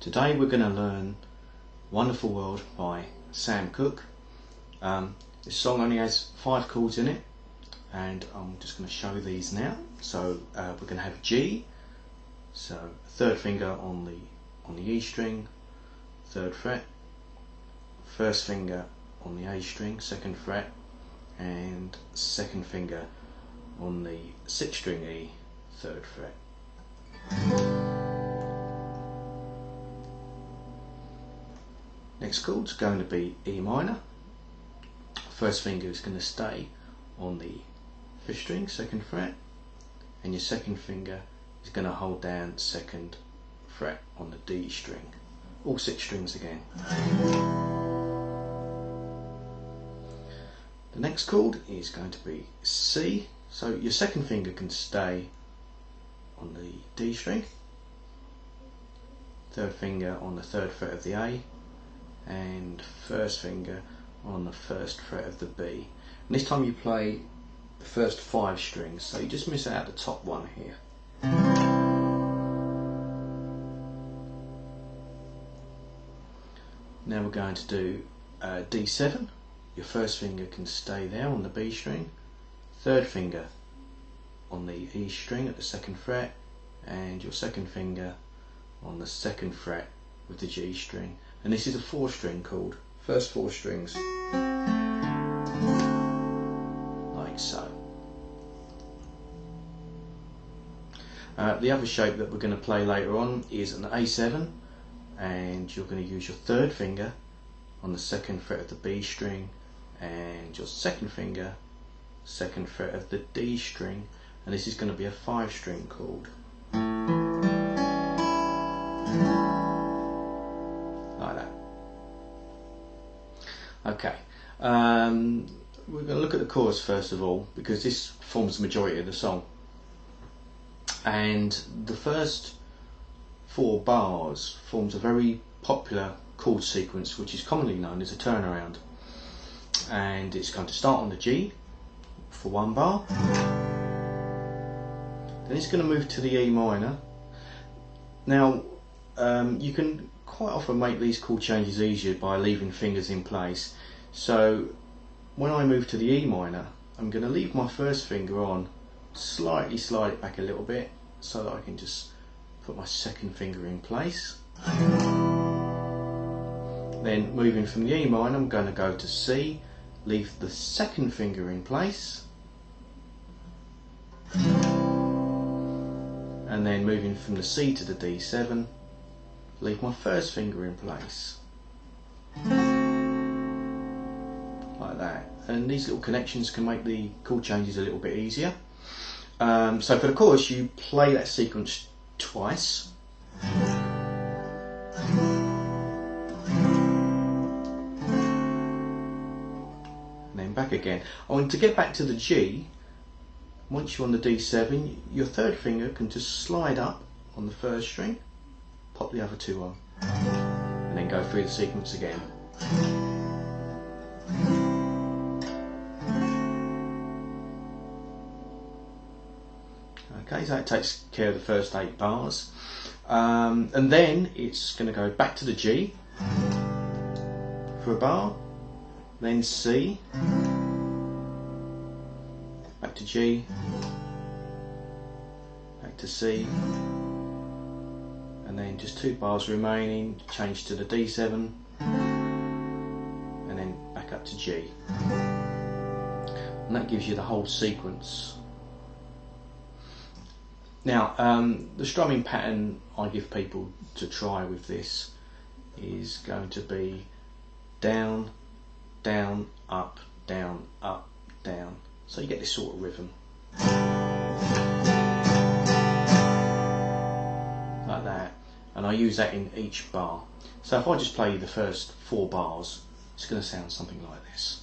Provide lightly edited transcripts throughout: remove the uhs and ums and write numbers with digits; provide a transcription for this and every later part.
Today we're going to learn Wonderful World by Sam Cooke. This song only has 5 chords in it, and I'm just going to show these now. So we're going to have G, so 3rd finger on the E string, 3rd fret, 1st finger on the A string, 2nd fret, and 2nd finger on the 6th string E, 3rd fret. Next chord's going to be E minor. 1st finger is going to stay on the 5th string, 2nd fret, and your 2nd finger is going to hold down 2nd fret on the D string. All 6 strings again. The next chord is going to be C. So your 2nd finger can stay on the D string, 3rd finger on the 3rd fret of the A, and 1st finger on the 1st fret of the B. And this time you play the first 5 strings, so you just miss out the top one here. Now we're going to do D7. Your 1st finger can stay there on the B string, 3rd finger on the E string at the 2nd fret, and your 2nd finger on the 2nd fret with the G string. And this is a 4-string chord. First 4 strings, like so. The other shape that we're going to play later on is an A7, and you're going to use your 3rd finger on the 2nd fret of the B string, and your 2nd finger, 2nd fret of the D string, and this is going to be a 5-string chord. Like that. Okay, we're going to look at the chorus first of all, because this forms the majority of the song. And the first 4 bars forms a very popular chord sequence, which is commonly known as a turnaround. And it's going to start on the G for 1 bar, then it's going to move to the E minor. Now you can quite often make these chord changes easier by leaving fingers in place. So when I move to the E minor, I'm going to leave my 1st finger on, slightly slide it back a little bit so that I can just put my 2nd finger in place. Then moving from the E minor, I'm going to go to C, leave the 2nd finger in place, and then moving from the C to the D7, leave my 1st finger in place, like that. And these little connections can make the chord changes a little bit easier. So for the chorus, you play that sequence twice. And then back again. To get back to the G, once you're on the D7, your 3rd finger can just slide up on the 1st string, pop the other 2 on, and then go through the sequence again. Okay, so that takes care of the first 8 bars. And then it's going to go back to the G for a bar, then C, back to G, back to C, and then just 2 bars remaining, change to the D7, and then back up to G. And that gives you the whole sequence. Now, the strumming pattern I give people to try with this is going to be down, down, up, down, up, down. So you get this sort of rhythm. Like that. And I use that in each bar. So if I just play the first 4 bars, it's going to sound something like this.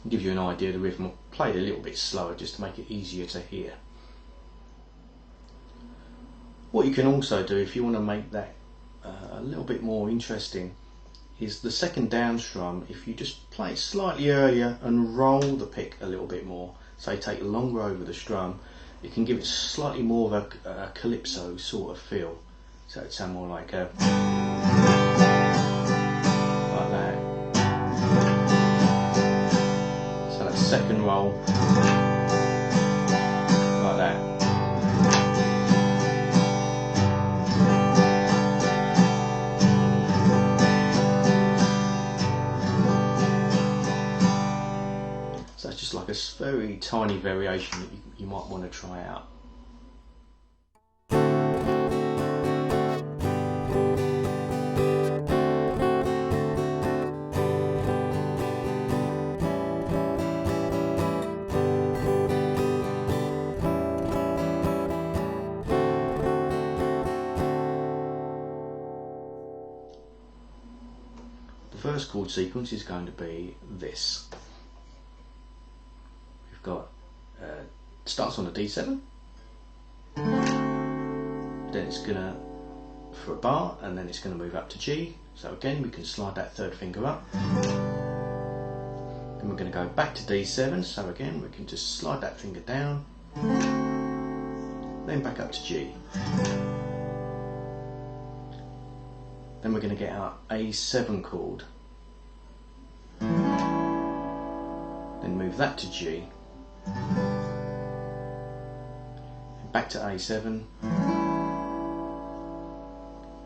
Give you an idea of the rhythm. I'll play it a little bit slower just to make it easier to hear. What you can also do, if you want to make that a little bit more interesting, is the second down strum. If you just play it slightly earlier and roll the pick a little bit more, say take longer over the strum, it can give it slightly more of a calypso sort of feel. So it'd sound more like that. So that second roll, like that. So that's just like a very tiny variation that you might want to try out. The first chord sequence is going to be this. We've got starts on a D7, then it's gonna for a bar, and then it's going to move up to G. So again, we can slide that third finger up. Then we're going to go back to D7. So again, we can just slide that finger down, then back up to G. Then we're going to get our A7 chord, then move that to G, back to A7,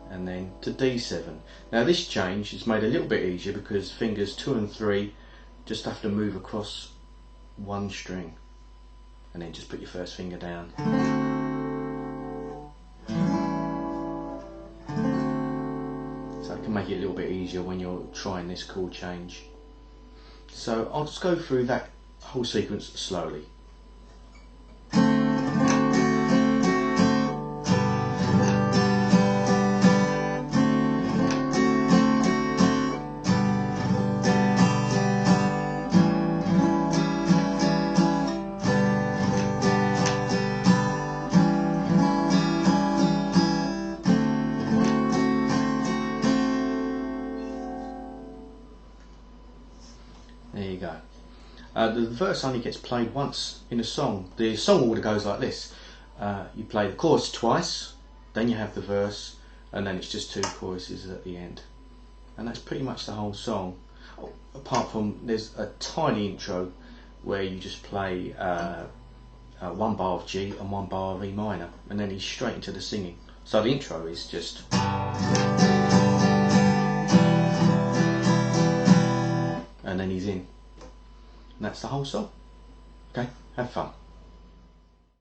and then to D7. Now this change is made a little bit easier because fingers 2 and 3 just have to move across one string, and then just put your first finger down. So it can make it a little bit easier when you're trying this chord change. So I'll just go through that whole sequence slowly. There you go. The verse only gets played once in a song. The song order goes like this. You play the chorus twice, then you have the verse, and then it's just 2 choruses at the end. And that's pretty much the whole song. Oh, apart from there's a tiny intro where you just play 1 bar of G and 1 bar of E minor, and then he's straight into the singing. So the intro is just... and then he's in. And that's the whole song. Okay, have fun.